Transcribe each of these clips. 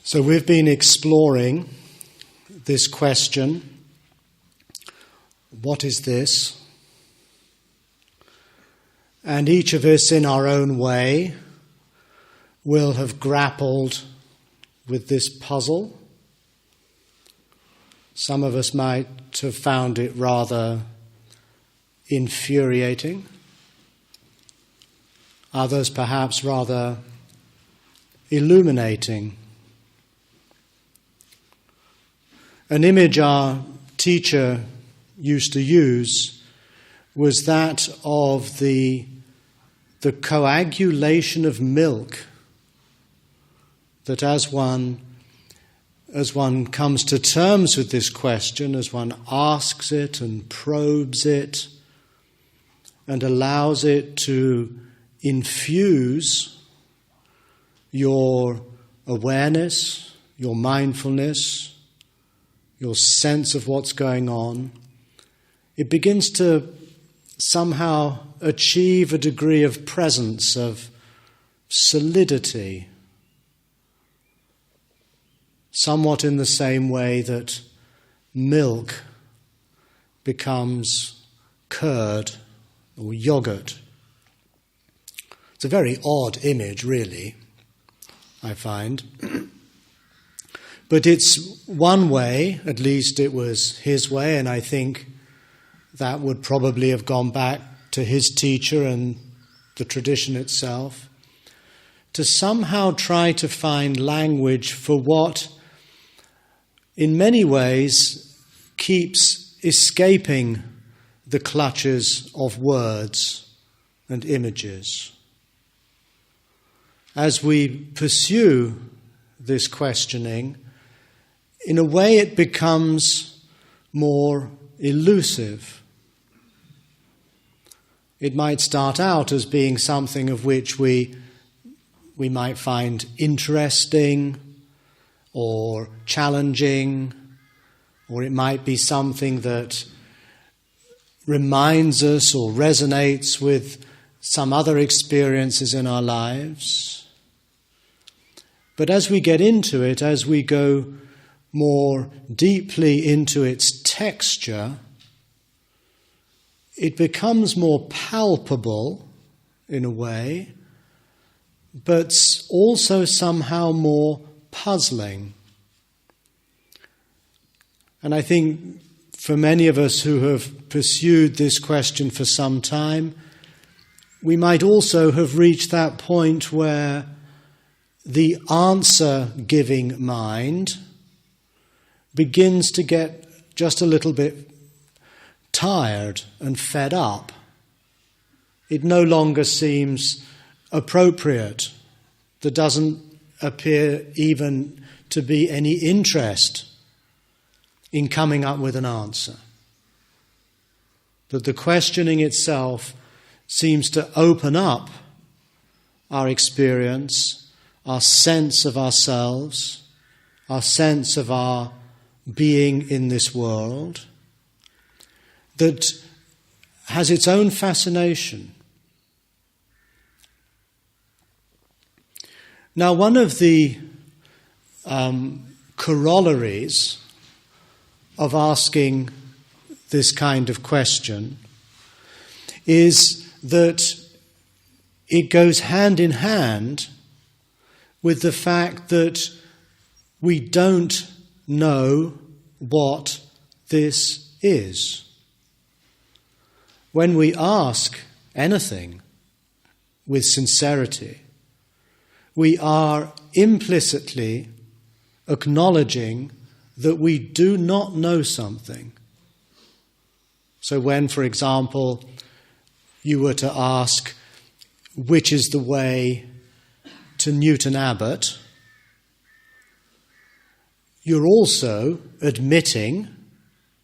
So we've been exploring this question, what is this? And each of us in our own way will have grappled with this puzzle. Some of us might have found it rather infuriating. Others perhaps rather illuminating. An image our teacher used to use was that of the coagulation of milk, that as one comes to terms with this question, as one asks it and probes it and allows it to infuse your awareness, your mindfulness, your sense of what's going on, it begins to somehow achieve a degree of presence, of solidity, somewhat in the same way that milk becomes curd or yogurt. It's a very odd image, really, I find. But it's one way, at least it was his way, and I think that would probably have gone back to his teacher and the tradition itself, to somehow try to find language for what, in many ways, keeps escaping the clutches of words and images. As we pursue this questioning, in a way it becomes more elusive. It might start out as being something of which we might find interesting or challenging, or it might be something that reminds us or resonates with some other experiences in our lives. But as we get into it, as we go more deeply into its texture, it becomes more palpable in a way, but also somehow more puzzling. And I think for many of us who have pursued this question for some time, we might also have reached that point where the answer-giving mind begins to get just a little bit tired and fed up. It no longer seems appropriate. There doesn't appear even to be any interest in coming up with an answer. That the questioning itself seems to open up our experience, our sense of ourselves, our sense of our being in this world, that has its own fascination. Now, one of the corollaries of asking this kind of question is that it goes hand in hand with the fact that we don't know what this is. When we ask anything with sincerity, we are implicitly acknowledging that we do not know something. So when, for example, you were to ask, which is the way to Newton Abbot, you're also admitting,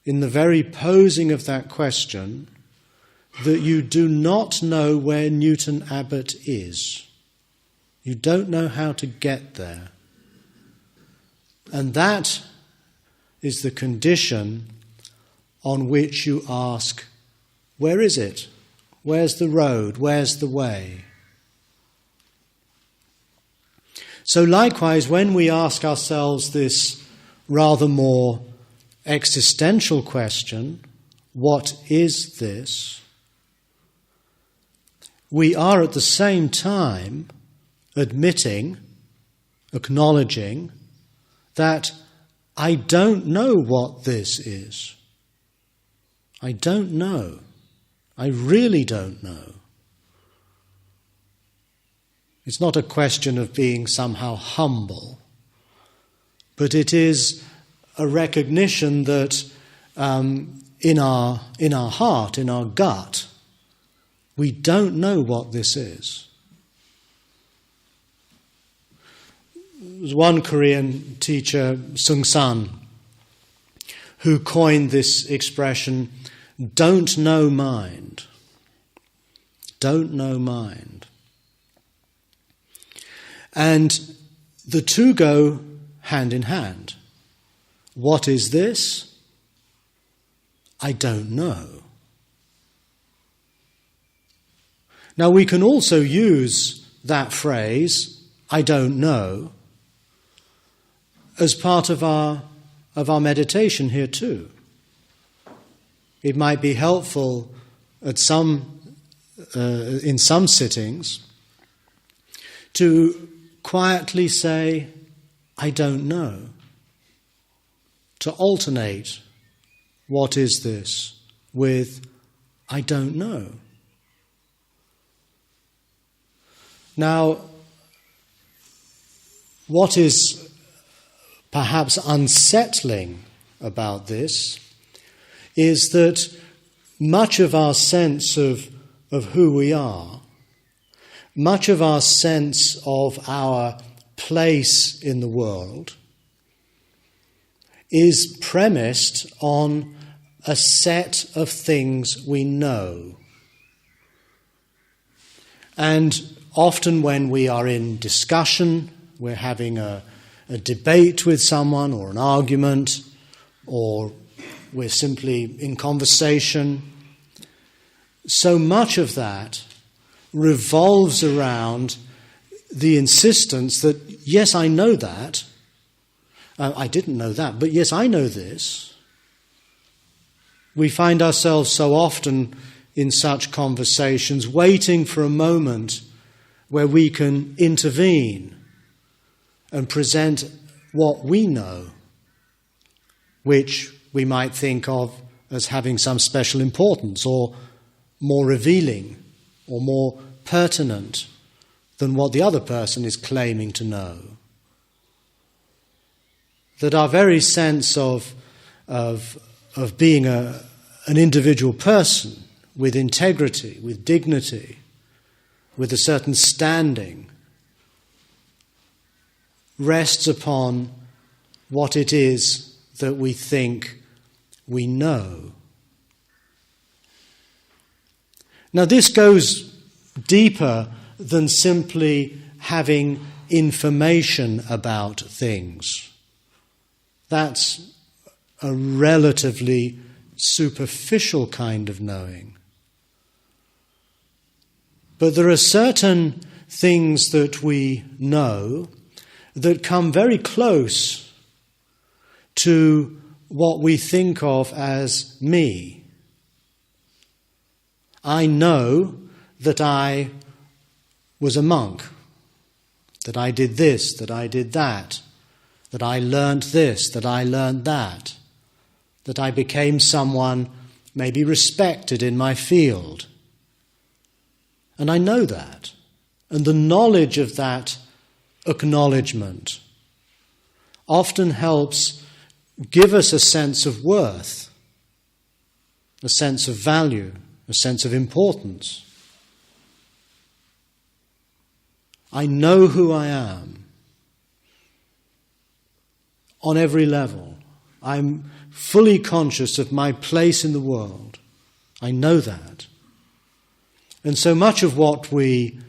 in the very posing of that question, that you do not know where Newton Abbot is. You don't know how to get there. And that is the condition on which you ask, where is it? Where's the road? Where's the way? So likewise, when we ask ourselves this rather more existential question, what is this? We are at the same time acknowledging that I don't know what this is. I don't know. I really don't know. It's not a question of being somehow humble, but it is a recognition that in our heart, in our gut, we don't know what this is. There was one Korean teacher, Sung San, who coined this expression, don't know mind. Don't know mind. And the two go hand in hand. What is this? I don't know. Now we can also use that phrase, I don't know, as part of our meditation here too. It might be helpful in some sittings to quietly say, I don't know, to alternate what is this with I don't know. Now, what is perhaps unsettling about this is that much of our sense of who we are, much of our sense of our place in the world is premised on a set of things we know. And often when we are in discussion, we're having a debate with someone or an argument, or we're simply in conversation, so much of that revolves around the insistence that, yes, I know that. I didn't know that, but yes, I know this. We find ourselves so often in such conversations waiting for a moment where we can intervene and present what we know, which we might think of as having some special importance or more revealing or more pertinent than what the other person is claiming to know. That our very sense of being an individual person with integrity, with dignity, with a certain standing, rests upon what it is that we think we know. Now, this goes deeper than simply having information about things. That's a relatively superficial kind of knowing. But there are certain things that we know that come very close to what we think of as me. I know that I was a monk, that I did this, that I did that I learned this, that I learned that I became someone maybe respected in my field. And I know that. And the knowledge of that acknowledgement often helps give us a sense of worth, a sense of value, a sense of importance. I know who I am on every level. I'm fully conscious of my place in the world. I know that. And so much of what we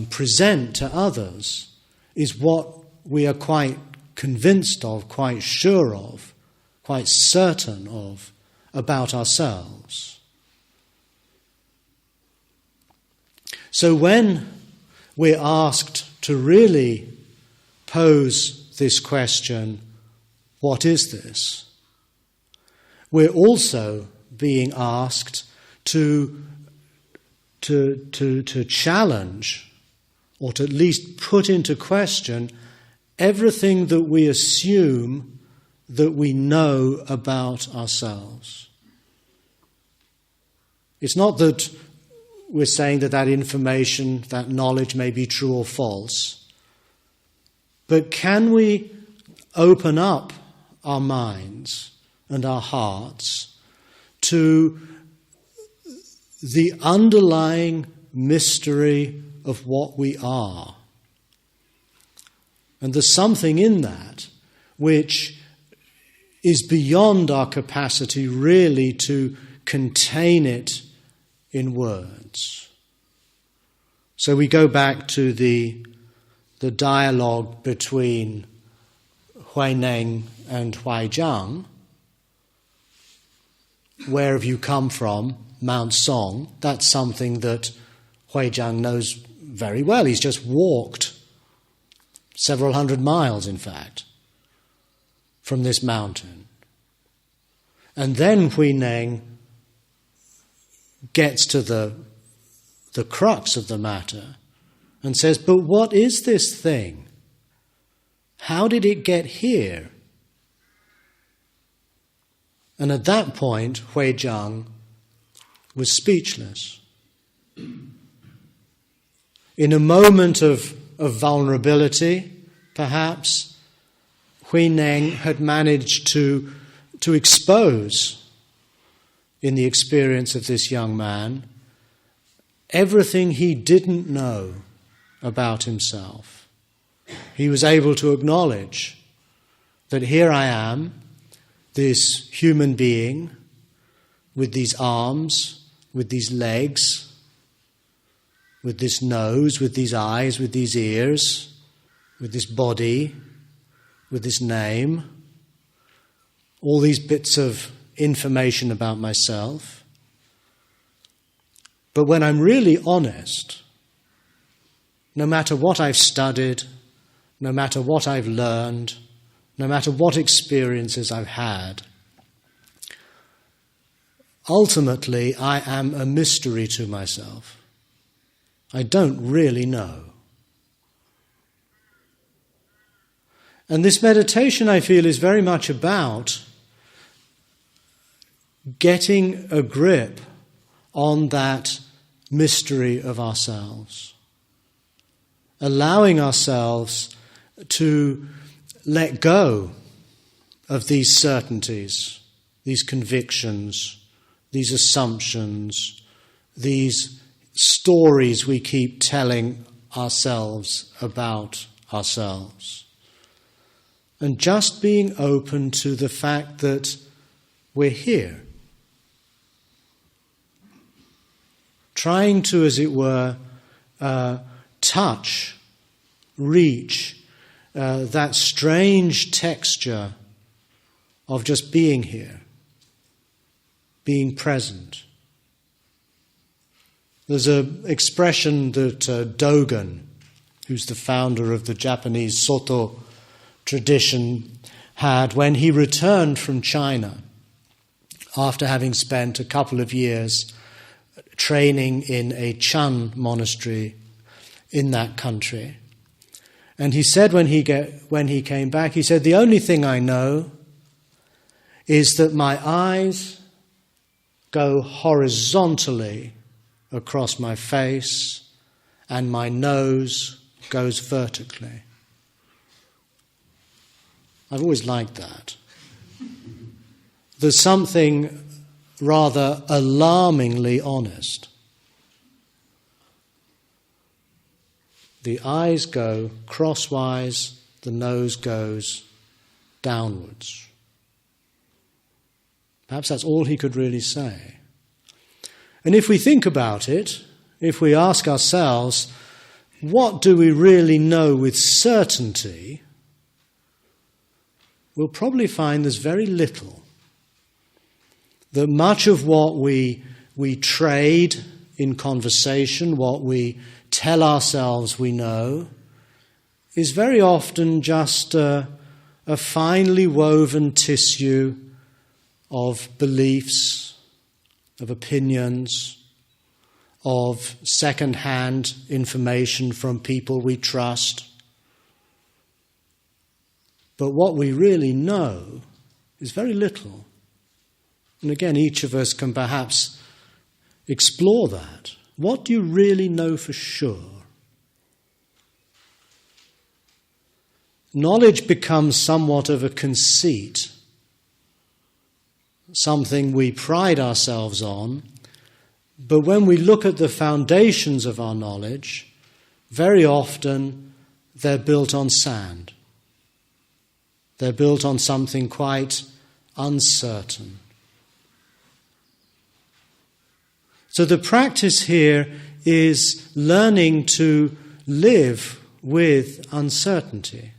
present to others is what we are quite convinced of, quite sure of, quite certain of about ourselves. So when we're asked to really pose this question, what is this? We're also being asked to challenge, or to at least put into question, everything that we assume that we know about ourselves. It's not that we're saying that information, that knowledge may be true or false, but can we open up our minds and our hearts to the underlying mystery of what we are? And there's something in that which is beyond our capacity really to contain it in words. So we go back to the dialogue between Huineng and Huaijiang. Where have you come from? Mount Song. That's something that Huaijiang knows very well. He's just walked several hundred miles, in fact, from this mountain. And then Huineng gets to the crux of the matter and says, but what is this thing? How did it get here? And at that point, Huaijiang was speechless. In a moment of vulnerability, perhaps, Huineng had managed to expose, in the experience of this young man, everything he didn't know about himself. He was able to acknowledge that here I am, this human being, with these arms, with these legs, with this nose, with these eyes, with these ears, with this body, with this name, all these bits of information about myself. But when I'm really honest, no matter what I've studied, no matter what I've learned, no matter what experiences I've had, ultimately I am a mystery to myself. I don't really know. And this meditation, I feel, is very much about getting a grip on that mystery of ourselves, allowing ourselves to let go of these certainties, these convictions, these assumptions, these stories we keep telling ourselves about ourselves. And just being open to the fact that we're here. Trying to, as it were, touch, reach that strange texture of just being here, being present. There's an expression that Dogen, who's the founder of the Japanese Soto tradition, had when he returned from China after having spent a couple of years training in a Chan monastery in that country. And he said when he came back, he said, the only thing I know is that my eyes go horizontally across my face and my nose goes vertically. I've always liked that. There's something rather alarmingly honest. The eyes go crosswise, the nose goes downwards. Perhaps that's all he could really say. And if we think about it, if we ask ourselves, what do we really know with certainty, we'll probably find there's very little. That much of what we trade in conversation, what we tell ourselves we know, is very often just a finely woven tissue of beliefs, of opinions, of second-hand information from people we trust. But what we really know is very little. And again, each of us can perhaps explore that. What do you really know for sure? Knowledge becomes somewhat of a conceit, something we pride ourselves on, but when we look at the foundations of our knowledge, very often they're built on sand. They're built on something quite uncertain. So the practice here is learning to live with uncertainty,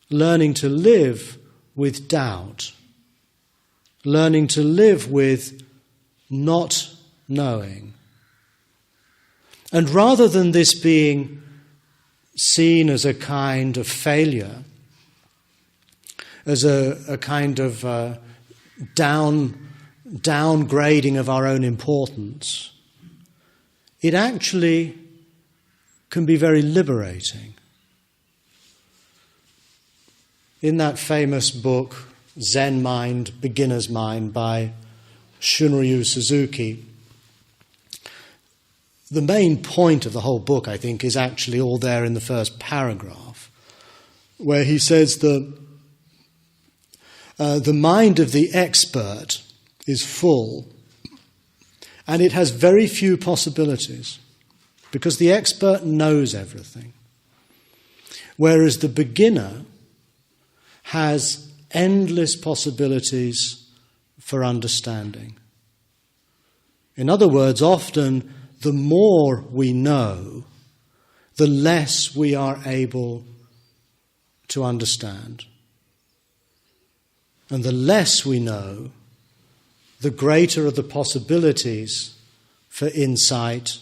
learning to live with doubt, learning to live with not knowing. And rather than this being seen as a kind of failure, as a kind of downgrading of our own importance, it actually can be very liberating. In that famous book, Zen Mind, Beginner's Mind by Shunryu Suzuki, the main point of the whole book, I think, is actually all there in the first paragraph, where he says that the mind of the expert is full and it has very few possibilities because the expert knows everything, whereas the beginner has endless possibilities for understanding. In other words, often the more we know, the less we are able to understand. And the less we know, the greater are the possibilities for insight,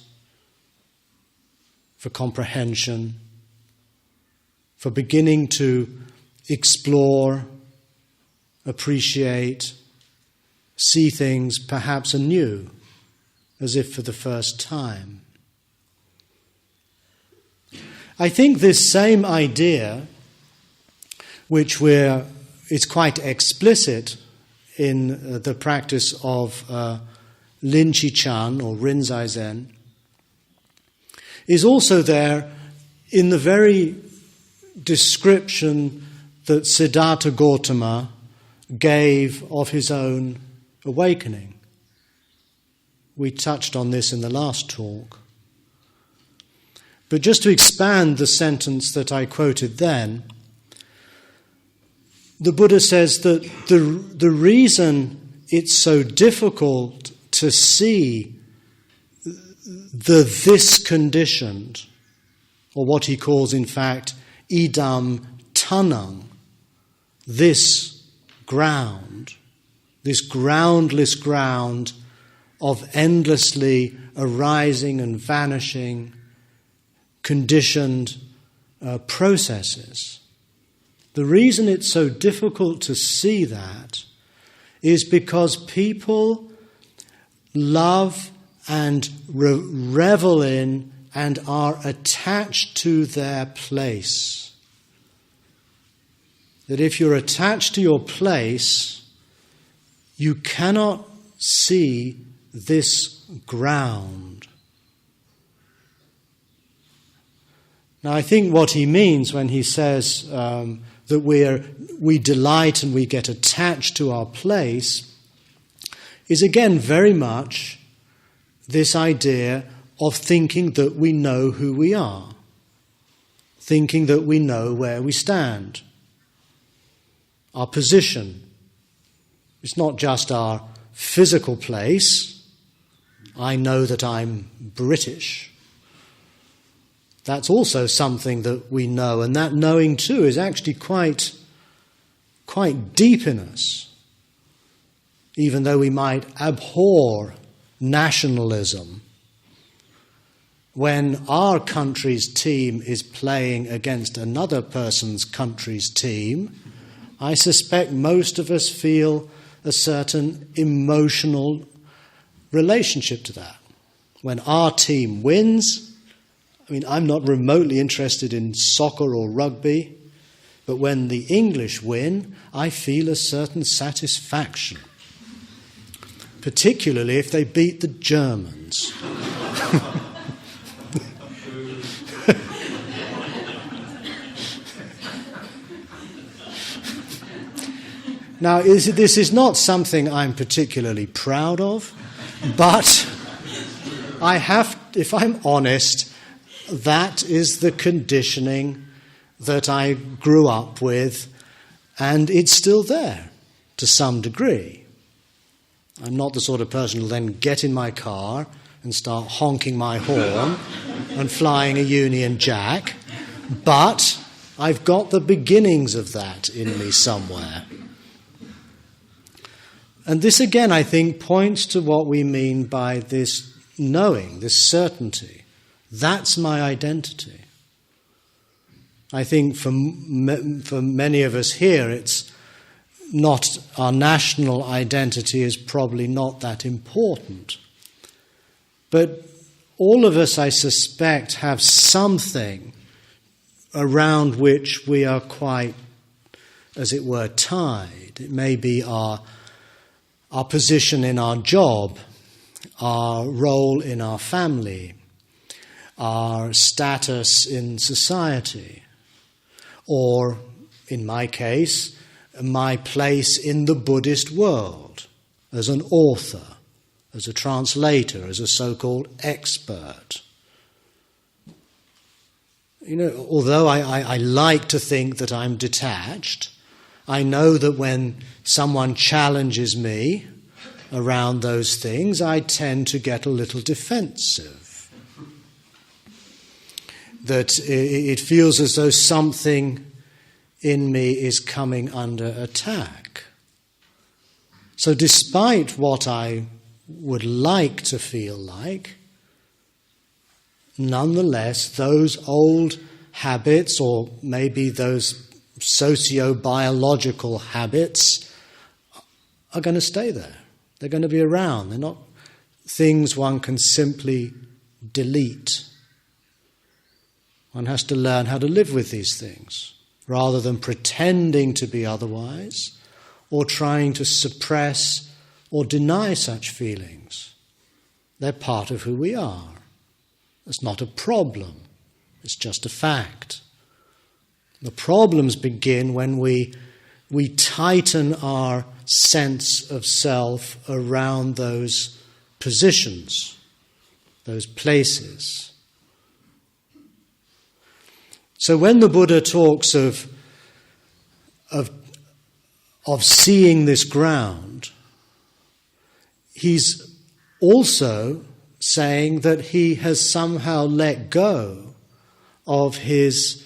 for comprehension, for beginning to explore, appreciate, see things perhaps anew, as if for the first time. I think this same idea, which is quite explicit in the practice of Lin Chi-chan or Rinzai Zen, is also there in the very description that Siddhartha Gautama gave of his own awakening. We touched on this in the last talk. But just to expand the sentence that I quoted then, the Buddha says that the reason it's so difficult to see this conditioned, or what he calls in fact idam tanang, this ground, this groundless ground of endlessly arising and vanishing conditioned processes. The reason it's so difficult to see that is because people love and revel in and are attached to their place. That if you're attached to your place, you cannot see this ground. Now, I think what he means when he says that we delight and we get attached to our place is again very much this idea of thinking that we know who we are, thinking that we know where we stand, our position. It's not just our physical place. I know that I'm British. That's also something that we know, and that knowing too is actually quite deep in us, even though we might abhor nationalism. when our country's team is playing against another person's country's team, I suspect most of us feel a certain emotional relationship to that. When our team wins, I mean, I'm not remotely interested in soccer or rugby, but when the English win, I feel a certain satisfaction, particularly if they beat the Germans. Now, this is not something I'm particularly proud of, but if I'm honest, that is the conditioning that I grew up with, and it's still there to some degree. I'm not the sort of person who'll then get in my car and start honking my horn and flying a Union Jack, but I've got the beginnings of that in me somewhere. And this again, I think, points to what we mean by this knowing, this certainty. That's my identity. I think for many of us here, it's not, our national identity is probably not that important. But all of us, I suspect, have something around which we are quite, as it were, tied. It may be our position in our job, our role in our family, our status in society, or, in my case, my place in the Buddhist world as an author, as a translator, as a so-called expert. You know, although I like to think that I'm detached, I know that when someone challenges me around those things, I tend to get a little defensive. That it feels as though something in me is coming under attack. So despite what I would like to feel like, nonetheless, those old habits, or maybe those socio-biological habits, are going to stay there. They're going to be around. They're not things one can simply delete. One has to learn how to live with these things, rather than pretending to be otherwise, or trying to suppress or deny such feelings. They're part of who we are. It's not a problem. It's just a fact. The problems begin when we tighten our sense of self around those positions, those places. So when the Buddha talks of seeing this ground, he's also saying that he has somehow let go of his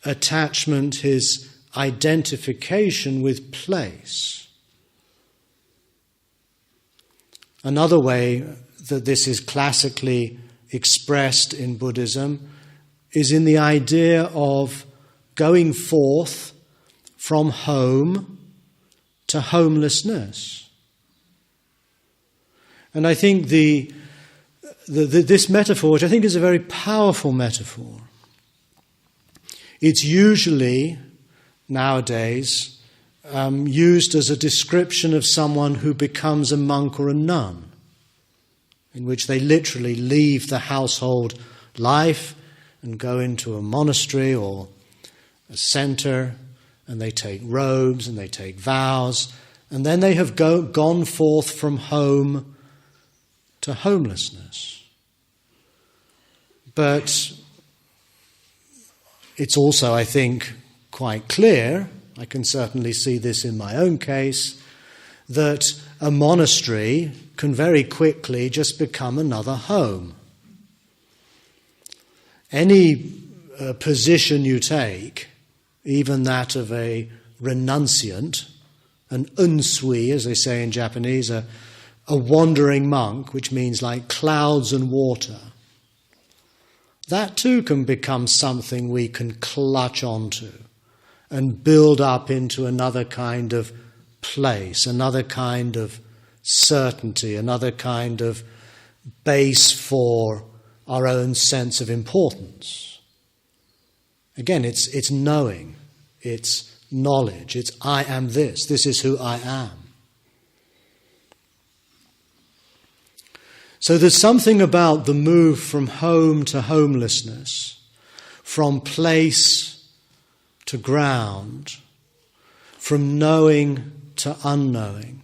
attachment, his identification with place. Another way that this is classically expressed in Buddhism is in the idea of going forth from home to homelessness. And I think this metaphor, which I think is a very powerful metaphor, it's usually, nowadays, used as a description of someone who becomes a monk or a nun, in which they literally leave the household life and go into a monastery or a center, and they take robes and they take vows, and then they have gone forth from home to homelessness. But it's also, I think, quite clear, I can certainly see this in my own case, that a monastery can very quickly just become another home. Any position you take, even that of a renunciant, an unsui, as they say in Japanese, a wandering monk, which means like clouds and water. that too can become something we can clutch onto and build up into another kind of place, another kind of certainty, another kind of base for our own sense of importance. Again, it's knowing, it's knowledge, it's I am this is who I am. So there's something about the move from home to homelessness, from place to ground, from knowing to unknowing,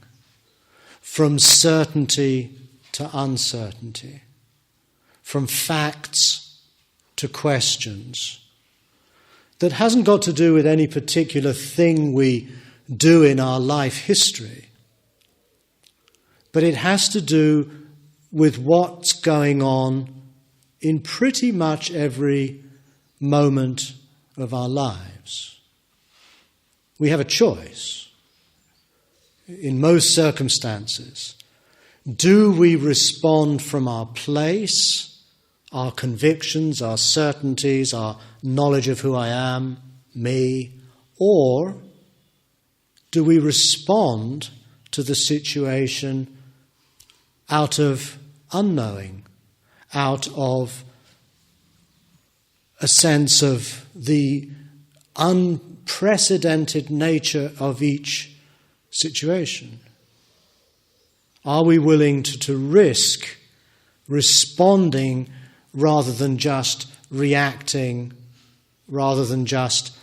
from certainty to uncertainty, from facts to questions, that hasn't got to do with any particular thing we do in our life history, but it has to do with what's going on in pretty much every moment of our lives. We have a choice. In most circumstances, do we respond from our place, our convictions, our certainties, our knowledge of who I am, me, or do we respond to the situation out of unknowing, out of a sense of the unprecedented nature of each situation? Are we willing to risk responding rather than just reacting, rather than just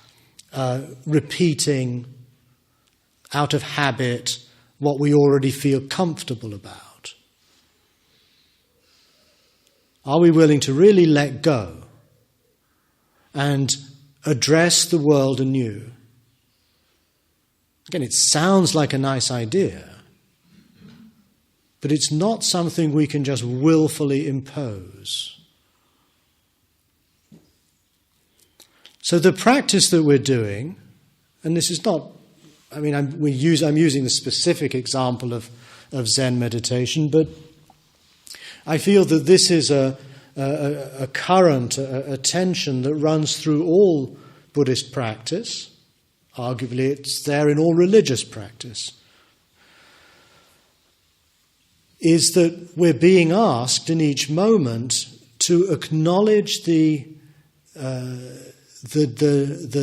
repeating out of habit what we already feel comfortable about? Are we willing to really let go and address the world anew? Again, it sounds like a nice idea, but it's not something we can just willfully impose. So the practice that we're doing, and this is not, I'm using the specific example of Zen meditation, but I feel that this is a current, a tension that runs through all Buddhist practice. Arguably, it's there in all religious practice. Is that we're being asked in each moment to acknowledge the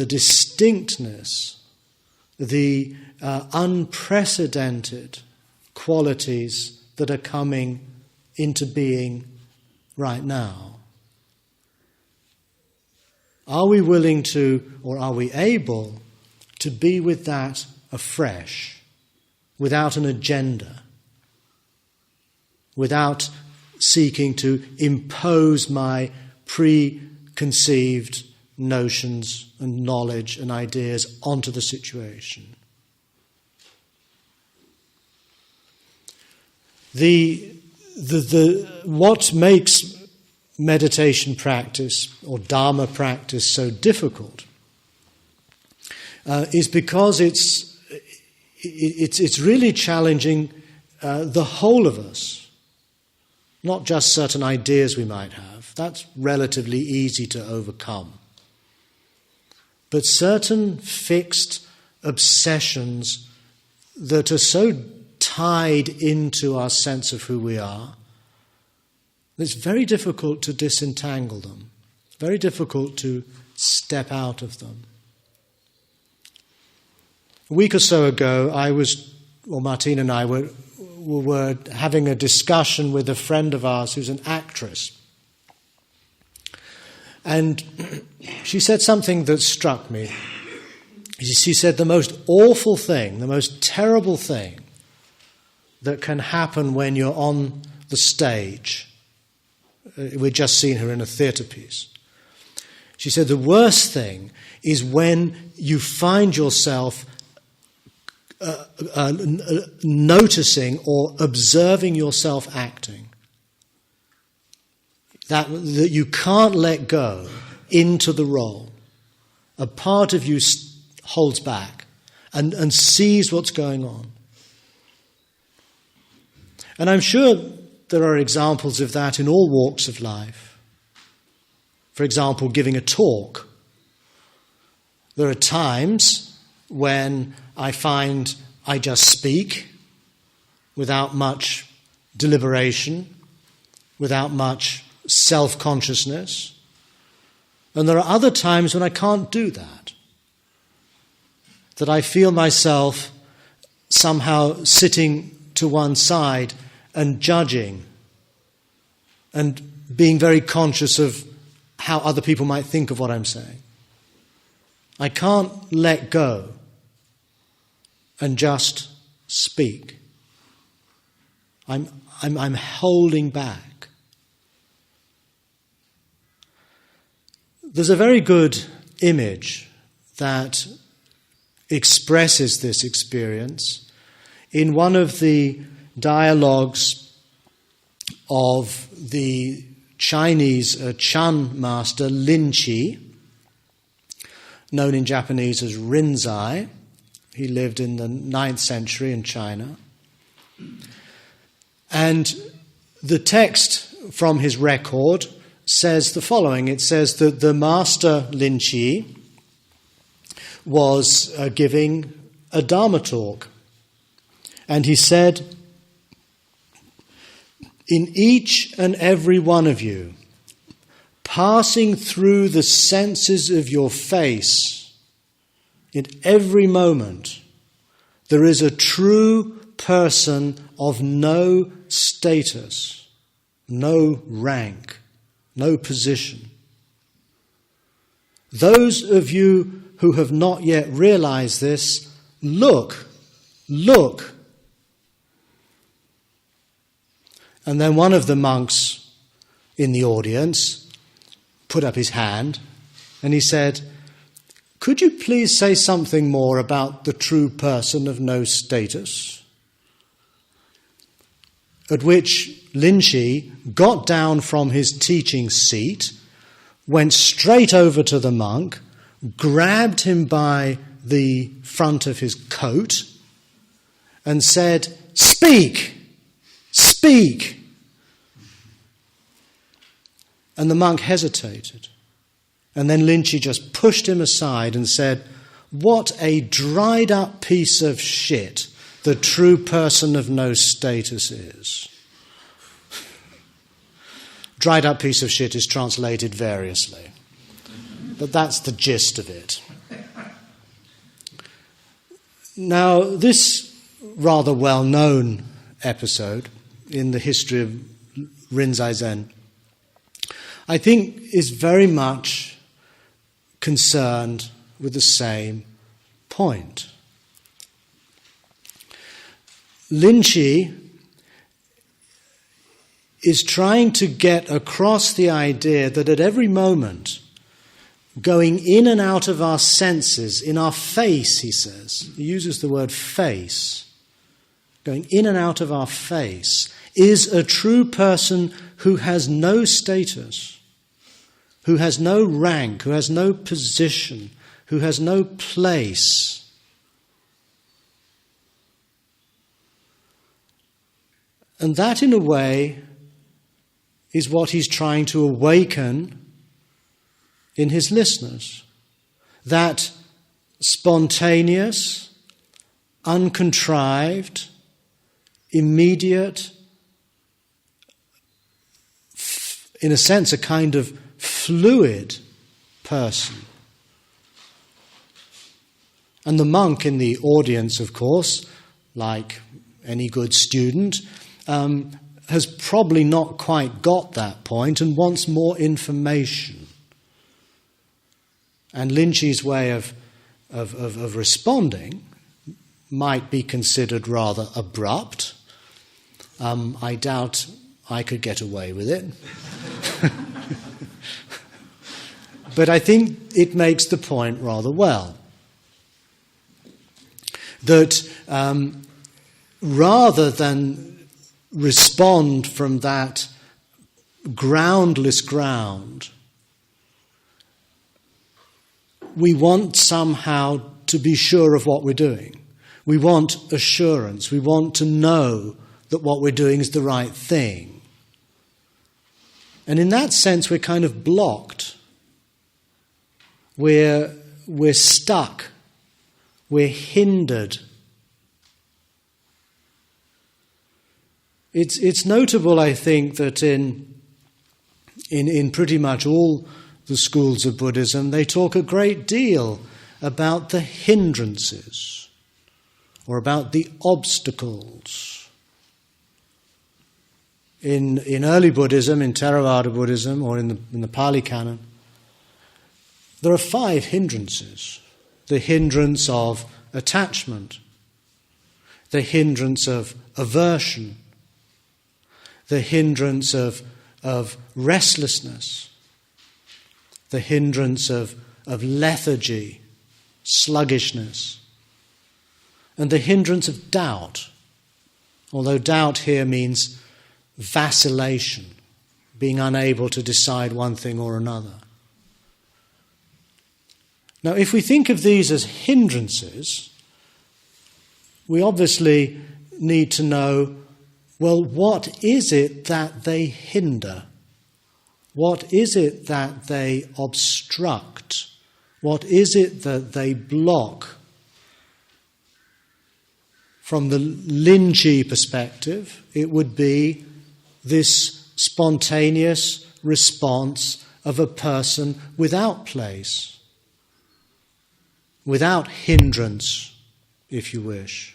distinctness, the unprecedented qualities that are coming into being right now. Are we willing to, or are we able to be with that afresh, without an agenda, without seeking to impose my preconceived notions and knowledge and ideas onto the situation? What makes meditation practice or Dharma practice so difficult is because it's really challenging the whole of us, not just certain ideas we might have. That's relatively easy to overcome. But certain fixed obsessions that are so tied into our sense of who we are, it's very difficult to disentangle them. It's very difficult to step out of them. A week or so ago, Martine and I were having a discussion with a friend of ours who's an actress. And she said something that struck me. She said the most awful thing, the most terrible thing that can happen when you're on the stage. We'd just seen her in a theatre piece. She said the worst thing is when you find yourself noticing or observing yourself acting. That you can't let go into the role. A part of you holds back and sees what's going on. And I'm sure there are examples of that in all walks of life. For example, giving a talk. There are times when I find I just speak without much deliberation, without much self-consciousness. And there are other times when I can't do that. That I feel myself somehow sitting to one side and judging and being very conscious of how other people might think of what I'm saying. I can't let go and just speak. I'm holding back. There's a very good image that expresses this experience in one of the dialogues of the Chinese Chan master Lin Chi, known in Japanese as Rinzai. He lived in the 9th century in China. And the text from his record says the following. It says that the master Lin Chi was giving a Dharma talk. And he said, "In each and every one of you, passing through the senses of your face, in every moment, there is a true person of no status, no rank, no position. Those of you who have not yet realized this, look. And then one of the monks in the audience put up his hand and he said, "Could you please say something more about the true person of no status?" At which Lin Chi got down from his teaching seat, went straight over to the monk, grabbed him by the front of his coat and said, "Speak! Speak!" And the monk hesitated. And then Lin Chi just pushed him aside and said, "What a dried up piece of shit the true person of no status is." Dried up piece of shit is translated variously, but that's the gist of it. Now, this rather well-known episode in the history of Rinzai Zen, I think, is very much concerned with the same point. Lin Chi is trying to get across the idea that at every moment, going in and out of our senses, in our face, he says, he uses the word face, going in and out of our face, is a true person who has no status, who has no rank, who has no position, who has no place. And that, in a way, is what he's trying to awaken in his listeners. That spontaneous, uncontrived, immediate, in a sense, a kind of fluid person. And the monk in the audience, of course, like any good student, has probably not quite got that point and wants more information. And Lin Chi's way of responding might be considered rather abrupt. I doubt I could get away with it. But I think it makes the point rather well. That rather than respond from that groundless ground, we want somehow to be sure of what we're doing. We want assurance. We want to know that what we're doing is the right thing. And in that sense, we're kind of blocked we're stuck, we're hindered. It's notable, I think, that in pretty much all the schools of Buddhism, they talk a great deal about the hindrances or about the obstacles. In early Buddhism, in Theravada Buddhism, or in the Pali Canon, there are 5 hindrances. The hindrance of attachment, the hindrance of aversion, the hindrance of restlessness, the hindrance of lethargy, sluggishness, and the hindrance of doubt, although doubt here means vacillation, being unable to decide one thing or another. Now, if we think of these as hindrances, we obviously need to know, well, what is it that they hinder? What is it that they obstruct? What is it that they block? From the Linji perspective, it would be this spontaneous response of a person without place, without hindrance, if you wish.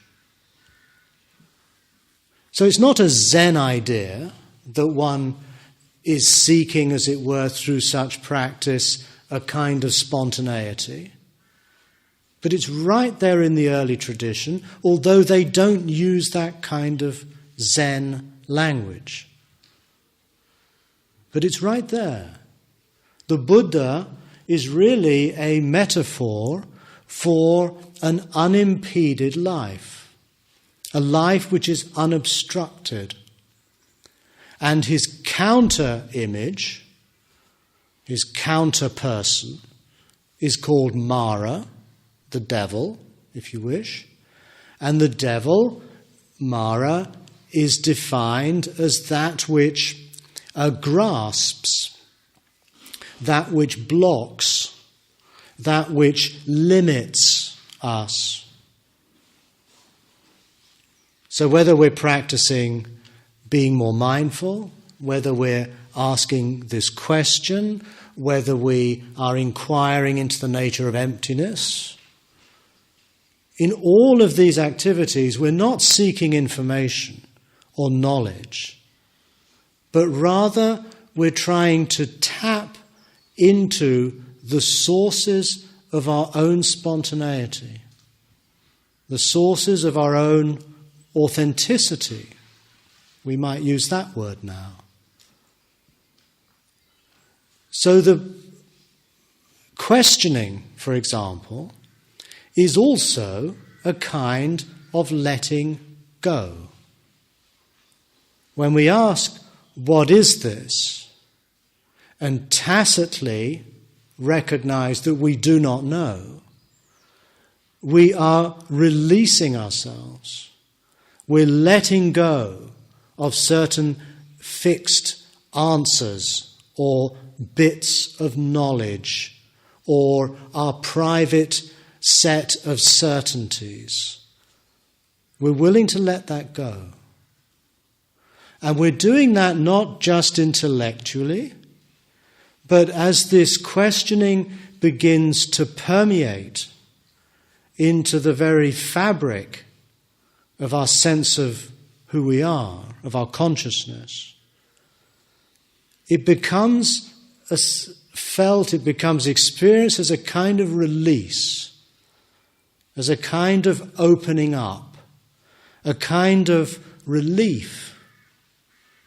So it's not a Zen idea that one is seeking, as it were, through such practice, a kind of spontaneity. But it's right there in the early tradition, although they don't use that kind of Zen language. But it's right there. The Buddha is really a metaphor for an unimpeded life, a life which is unobstructed. And his counter-image, his counter-person, is called Mara, the devil, if you wish. And the devil, Mara, is defined as that which grasps, that which blocks, that which limits us. So whether we're practicing being more mindful, whether we're asking this question, whether we are inquiring into the nature of emptiness, in all of these activities, we're not seeking information or knowledge, but rather we're trying to tap into the sources of our own spontaneity, the sources of our own authenticity. We might use that word now. So the questioning, for example, is also a kind of letting go. When we ask, what is this? And tacitly recognize that we do not know, we are releasing ourselves. We're letting go of certain fixed answers or bits of knowledge or our private set of certainties. We're willing to let that go. And we're doing that not just intellectually, but as this questioning begins to permeate into the very fabric of our sense of who we are, of our consciousness, it becomes felt, it becomes experienced as a kind of release, as a kind of opening up, a kind of relief,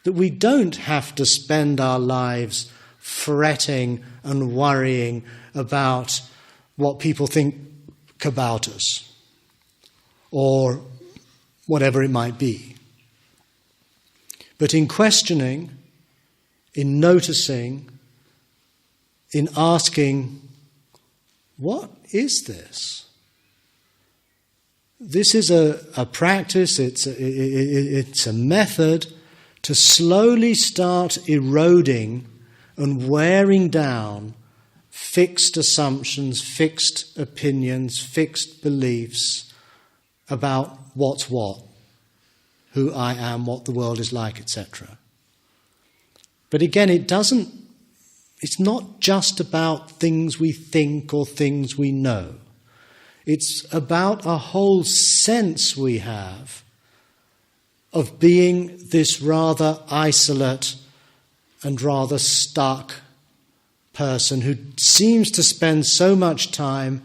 that we don't have to spend our lives fretting and worrying about what people think about us, or whatever it might be. But in questioning, in noticing, in asking, what is this? This is a practice, it's a method to slowly start eroding and wearing down fixed assumptions, fixed opinions, fixed beliefs about what's what, who I am, what the world is like, etc. But again, it's not just about things we think or things we know. It's about a whole sense we have of being this rather isolate and rather stuck person who seems to spend so much time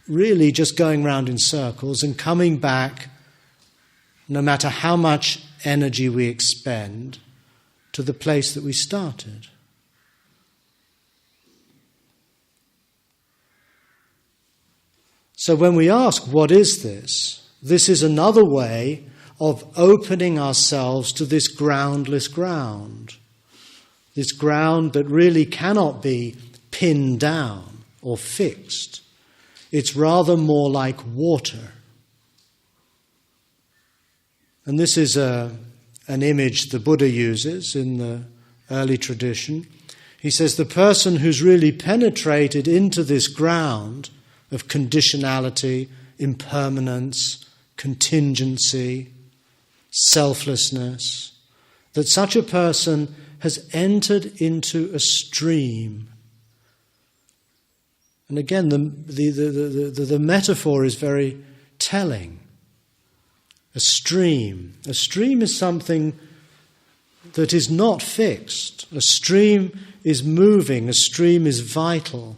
really just going round in circles and coming back, no matter how much energy we expend, to the place that we started. So when we ask, what is this? This is another way of opening ourselves to this groundless ground. This ground that really cannot be pinned down or fixed. It's rather more like water. And this is an image the Buddha uses in the early tradition. He says the person who's really penetrated into this ground of conditionality, impermanence, contingency, selflessness, that such a person has entered into a stream. And again, the metaphor is very telling. A stream. A stream is something that is not fixed. A stream is moving. A stream is vital.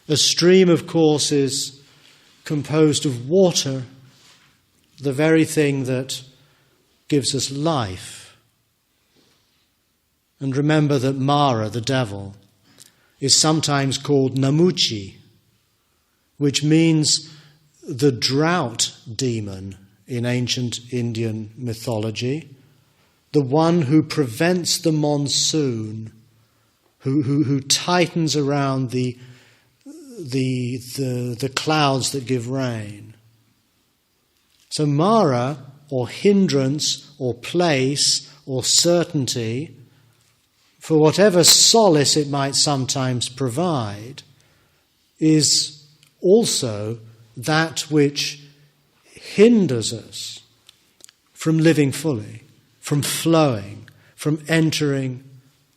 A stream, of course, is composed of water, the very thing that gives us life. And remember that Mara, the devil, is sometimes called Namuchi, which means the drought demon in ancient Indian mythology, the one who prevents the monsoon, who tightens around the clouds that give rain. So Mara, or hindrance, or place, or certainty, for whatever solace it might sometimes provide, is also that which hinders us from living fully, from flowing, from entering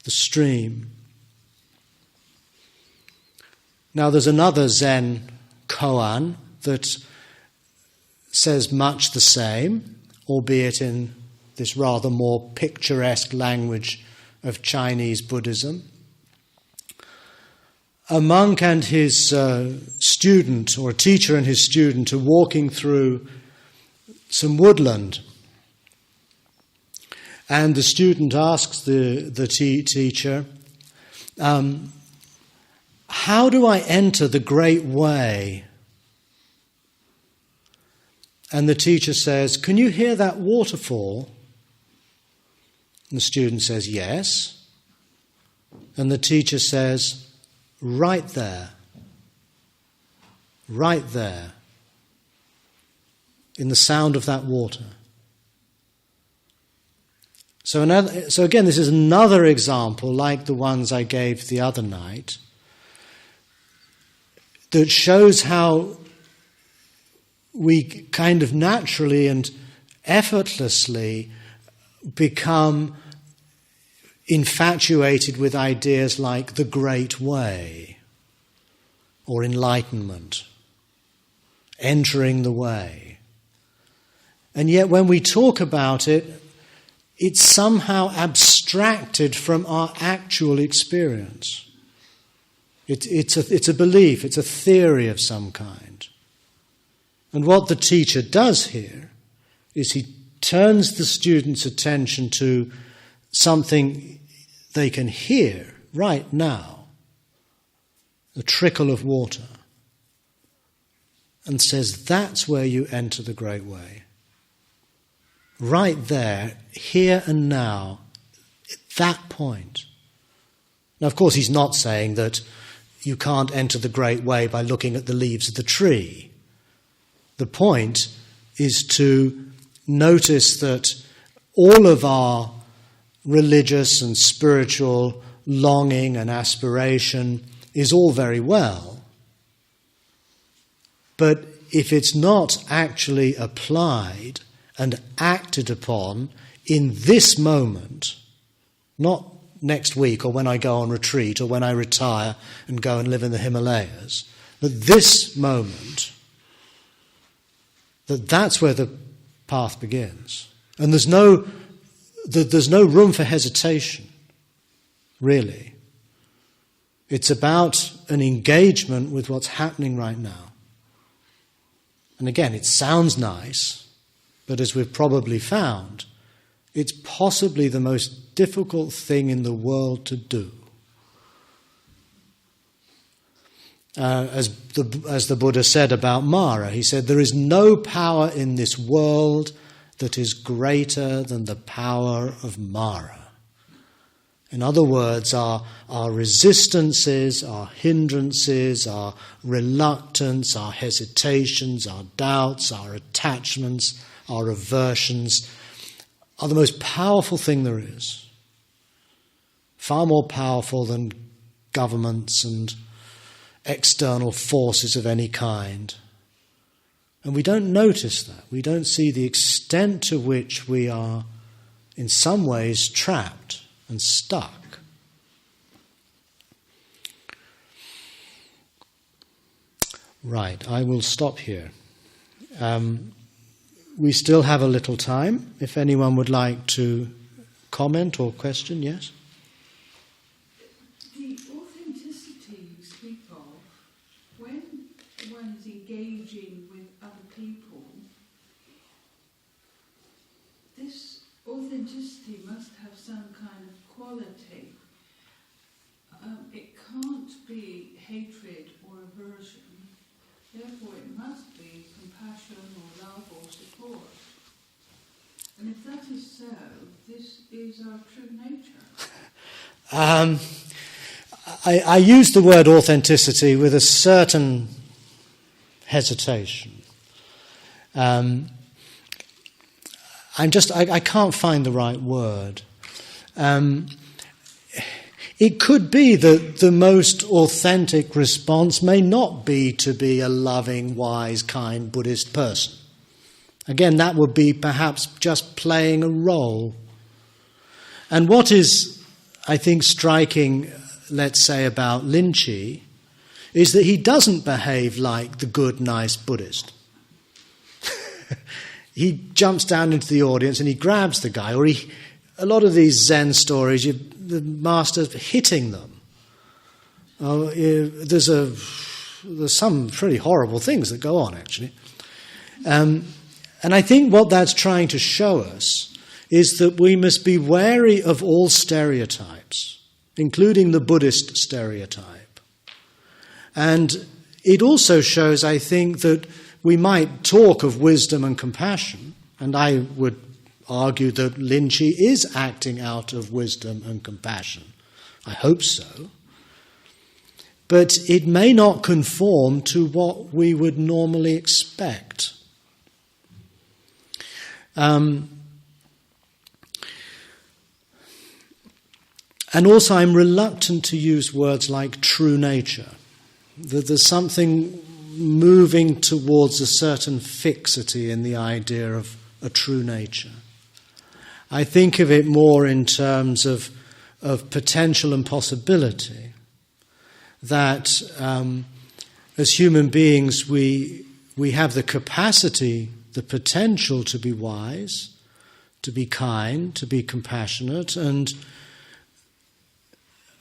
the stream. Now there's another Zen koan that says much the same, albeit in this rather more picturesque language of Chinese Buddhism. A monk and his student, or a teacher and his student, are walking through some woodland. And the student asks the teacher, how do I enter the great way? And the teacher says, can you hear that waterfall? And the student says, yes. And the teacher says, right there, in the sound of that water. So again, this is another example, like the ones I gave the other night, that shows how we kind of naturally and effortlessly become infatuated with ideas like the Great Way or enlightenment, entering the way. And yet when we talk about it, it's somehow abstracted from our actual experience. It's a belief, it's a theory of some kind. And what the teacher does here is he turns the student's attention to something they can hear right now, the trickle of water, and says that's where you enter the great way. Right there, here and now, at that point. Now, of course, he's not saying that you can't enter the great way by looking at the leaves of the tree. The point is to notice that all of our religious and spiritual longing and aspiration is all very well, but if it's not actually applied and acted upon in this moment, not next week or when I go on retreat or when I retire and go and live in the Himalayas, but this moment, that's where the path begins. And there's no room for hesitation, really. It's about an engagement with what's happening right now. And again, it sounds nice, but as we've probably found, it's possibly the most difficult thing in the world to do. As the Buddha said about Mara, he said, there is no power in this world that is greater than the power of Mara. In other words, our resistances, our hindrances, our reluctance, our hesitations, our doubts, our attachments, our aversions are the most powerful thing there is. Far more powerful than governments and external forces of any kind. And we don't notice that. We don't see the extent to which we are, in some ways, trapped and stuck. Right, I will stop here. We still have a little time. If anyone would like to comment or question, yes? The authenticity you speak of, when one is engaging with other people, this authenticity must have some kind of quality. It can't be hatred or aversion. Therefore, it must be compassion or love or support. And if that is so, this is our true nature. I use the word authenticity with a certain hesitation. I can't find the right word. It could be that the most authentic response may not be to be a loving, wise, kind Buddhist person. Again, that would be perhaps just playing a role. And what is, I think, striking, let's say, about Linchi is that he doesn't behave like the good, nice Buddhist. He jumps down into the audience and he grabs the guy, or a lot of these Zen stories, the master's hitting them. There's some pretty horrible things that go on, actually. And I think what that's trying to show us is that we must be wary of all stereotypes, including the Buddhist stereotype. And it also shows, I think, that we might talk of wisdom and compassion, and I would argue that Linchi is acting out of wisdom and compassion. I hope so. But it may not conform to what we would normally expect. And also I'm reluctant to use words like true nature. That there's something moving towards a certain fixity in the idea of a true nature. I think of it more in terms of potential and possibility. That as human beings we have the capacity, the potential to be wise, to be kind, to be compassionate, and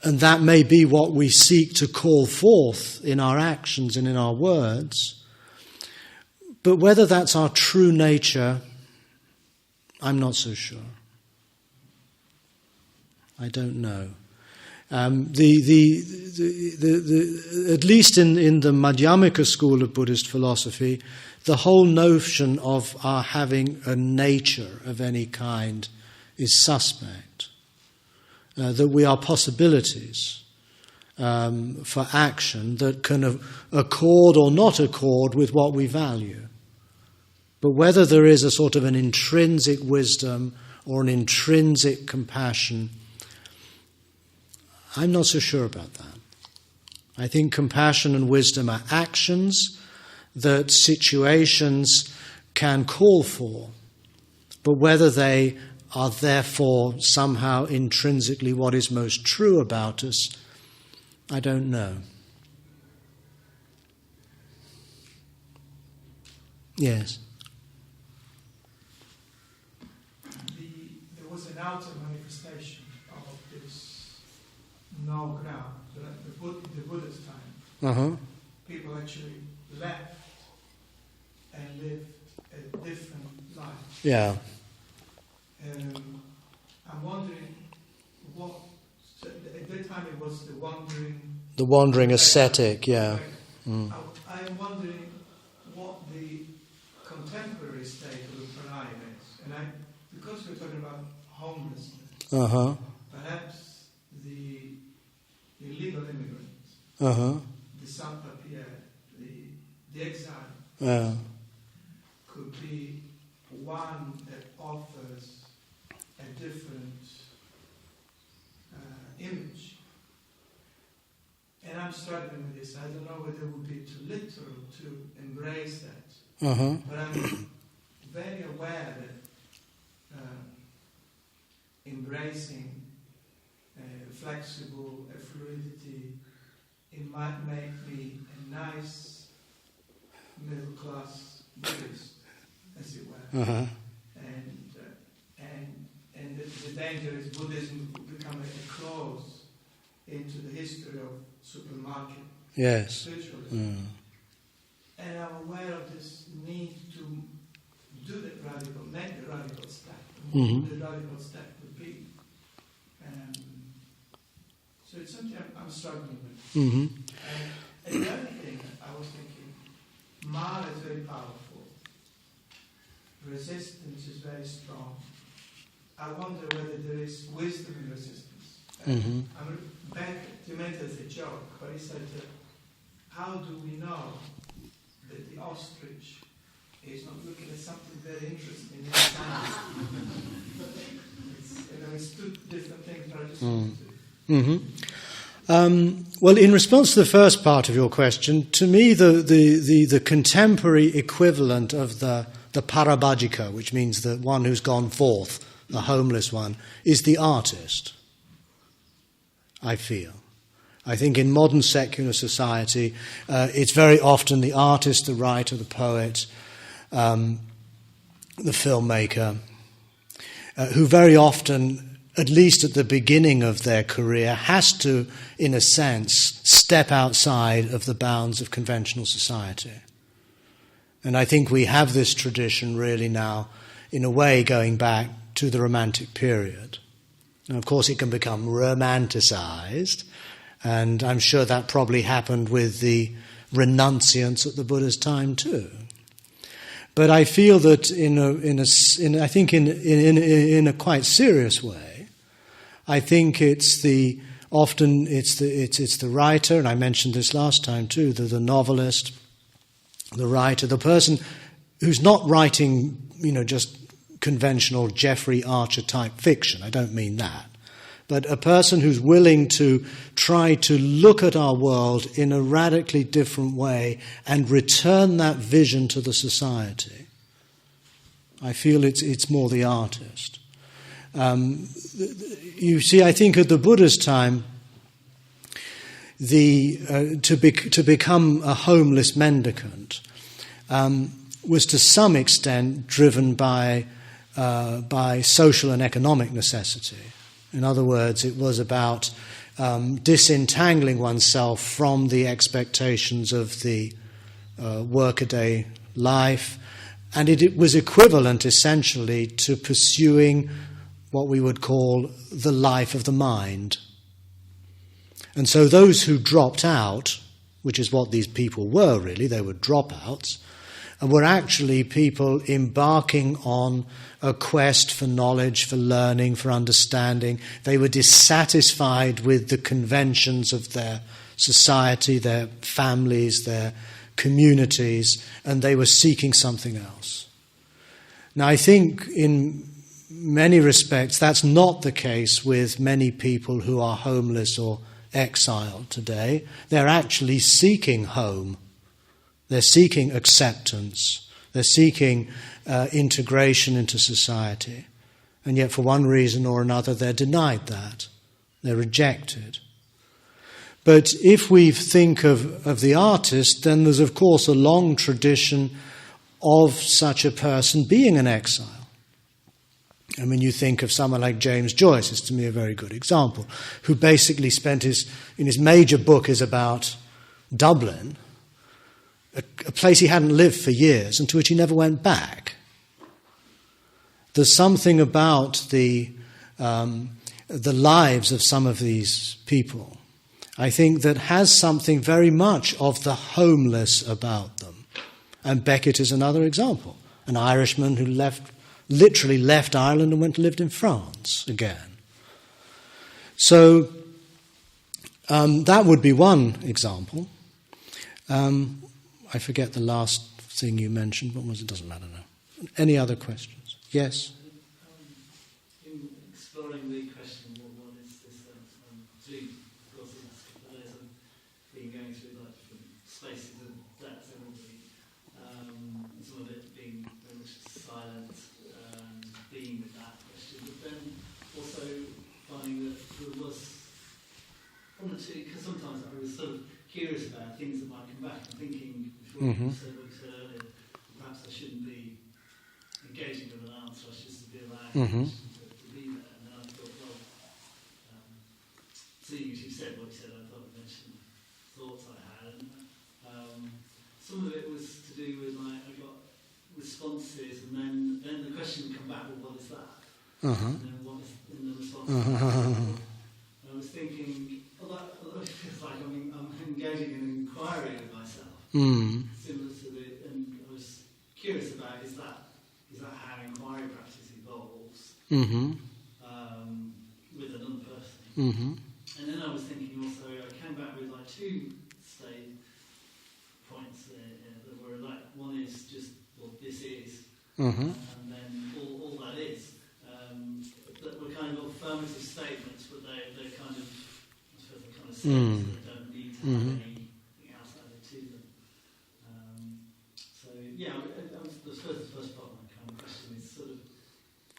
that may be what we seek to call forth in our actions and in our words. But whether that's our true nature, I'm not so sure. I don't know. At least in the Madhyamika school of Buddhist philosophy, the whole notion of our having a nature of any kind is suspect. That we are possibilities for action that can accord or not accord with what we value. But whether there is a sort of an intrinsic wisdom or an intrinsic compassion, I'm not so sure about that. I think compassion and wisdom are actions that situations can call for, but whether they are therefore somehow intrinsically what is most true about us, I don't know. Yes. There was an outer manifestation of this no ground. In the Buddha's time, people actually left and lived a different life. Yeah. I'm wondering what, at that time it was the wandering... The wandering ascetic, yeah. I'm wondering what the contemporary state of the pranayama is. And because we're talking about homelessness, perhaps the illegal immigrants, the sans-papiers, the exile, could be one that offers a different image. And I'm struggling with this. I don't know whether it would be too literal to embrace that. But I'm very aware that embracing flexible fluidity, it might make me a nice middle-class Buddhist, as it were. And the danger is Buddhism will become a clause into the history of supermarket spiritualism. And I'm aware of this need to do the radical, make the radical step. What the radical step would be. So it's something I'm struggling with. And the other thing, I was thinking, Mala is very powerful. Resistance is very strong. I wonder whether there is wisdom in resistance. I'm back to meant as a joke, but he said, how do we know that the ostrich is not looking at something very interesting inside? It's two different things, but I just wanted to... Well, in response to the first part of your question, to me the contemporary equivalent of the parabhajika, which means the one who's gone forth, the homeless one, is the artist, I feel. I think in modern secular society, it's very often the artist, the writer, the poet, the filmmaker, who very often, at least at the beginning of their career, has to, in a sense, step outside of the bounds of conventional society. And I think we have this tradition really now, in a way, going back to the Romantic period. And of course, it can become romanticized, and I'm sure that probably happened with the renunciants at the Buddha's time too. But I feel that in a quite serious way, I think it's the writer, and I mentioned this last time too, the novelist, the writer, the person who's not writing, just conventional Jeffrey Archer type fiction. I don't mean that. But a person who's willing to try to look at our world in a radically different way and return that vision to the society. I feel it's more the artist. You see, I think at the Buddha's time, to become a homeless mendicant was to some extent driven by social and economic necessity. In other words, it was about disentangling oneself from the expectations of the workaday life, and it was equivalent essentially to pursuing what we would call the life of the mind. And so those who dropped out, which is what these people were really, they were dropouts, and were actually people embarking on a quest for knowledge, for learning, for understanding. They were dissatisfied with the conventions of their society, their families, their communities, and they were seeking something else. Now, I think in many respects that's not the case with many people who are homeless or exile today. They're actually seeking home. They're seeking acceptance. They're seeking integration into society. And yet for one reason or another they're denied that. They're rejected. But if we think of the artist, then there's of course a long tradition of such a person being an exile. I mean, you think of someone like James Joyce, is to me a very good example, who basically spent his major book is about Dublin, a place he hadn't lived for years and to which he never went back. There's something about the lives of some of these people, I think, that has something very much of the homeless about them. And Beckett is another example, an Irishman who literally left Ireland and went and lived in France again. So that would be one example. I forget the last thing you mentioned. What was it? Doesn't matter now. Any other questions? Yes? In exploring the question, what is this? Of course, in the last couple of days I've been going through like different spaces of depth and some of it being very much silent, being with that question, but then also finding that there was one or two, because sometimes I was sort of curious about things that might come back and thinking before you said what you said earlier, perhaps I shouldn't be engaging with an answer, I should just be allowed to be there. And then I thought, well, seeing as you said what you said, I thought I'd mention thoughts I had. And, some of it was to do with like I got responses, and then the question would come back, well, what is that? And then what is in the response? I was thinking, well, that feels like I'm engaging in an inquiry with myself, similar to and I was curious about is that how inquiry practice evolves with another person? And then I was thinking also, I came back with like two points that were like, one is just what this is, and then all that is. That were kind of affirmative statements, but they're kind of, I suppose they're kind of statements that they don't need to have anything else added to them. So yeah, the first part of my kind of question is sort of,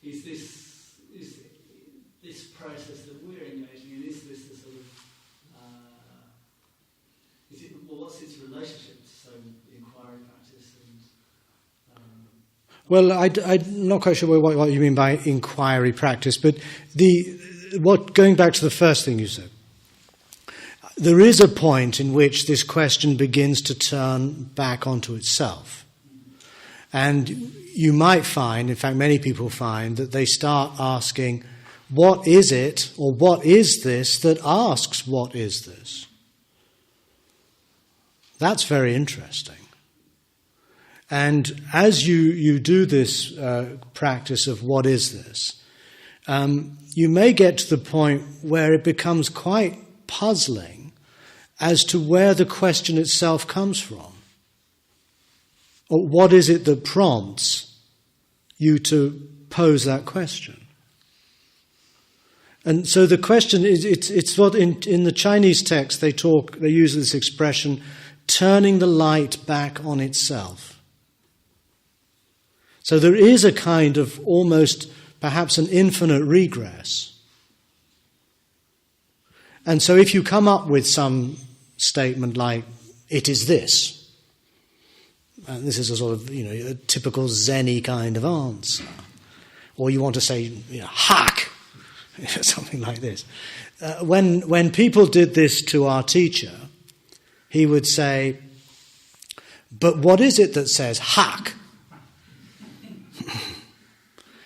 is this process that we're engaging in, is this the sort of, what's its relationship to inquiry practice and well, I'm not quite sure what you mean by inquiry practice, but going back to the first thing you said, there is a point in which this question begins to turn back onto itself. And you might find, in fact many people find, that they start asking, what is it, or what is this that asks what is this? That's very interesting. And as you do this practice of what is this, you may get to the point where it becomes quite puzzling as to where the question itself comes from. Or what is it that prompts you to pose that question? And so the question is, it's what in the Chinese text they use this expression, turning the light back on itself. So there is a kind of almost perhaps an infinite regress. And so if you come up with some statement like, it is this, and this is a sort of, a typical Zen-y kind of answer, or you want to say, hack, something like this. When people did this to our teacher, he would say, but what is it that says hack?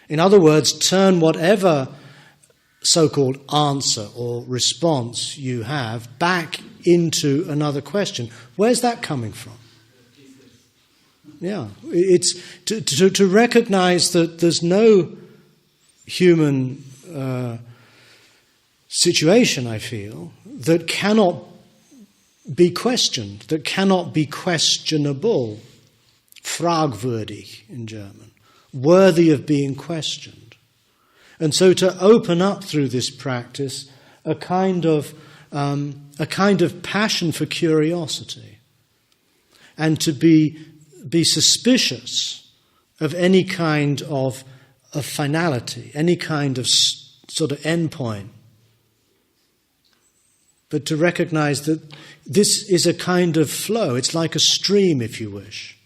In other words, turn whatever so-called answer or response you have back into another question. Where's that coming from? Yeah, it's to recognize that there's no human situation, I feel, that cannot be questioned, that cannot be questionable, fragwürdig in German, worthy of being questioned. And so to open up through this practice a kind of a kind of passion for curiosity, and to be suspicious of any kind of finality, any kind of sort of endpoint. But to recognize that this is a kind of flow. It's like a stream, if you wish.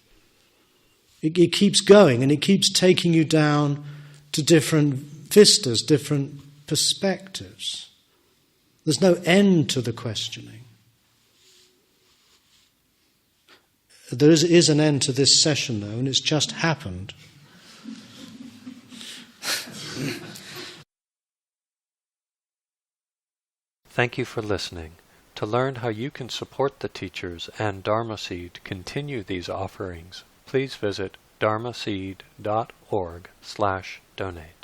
It keeps going, and it keeps taking you down to different vistas, different perspectives. There's no end to the questioning. There is an end to this session, though, and it's just happened. Thank you for listening. To learn how you can support the teachers and Dharma Seed continue these offerings, please visit dharmaseed.org/donate.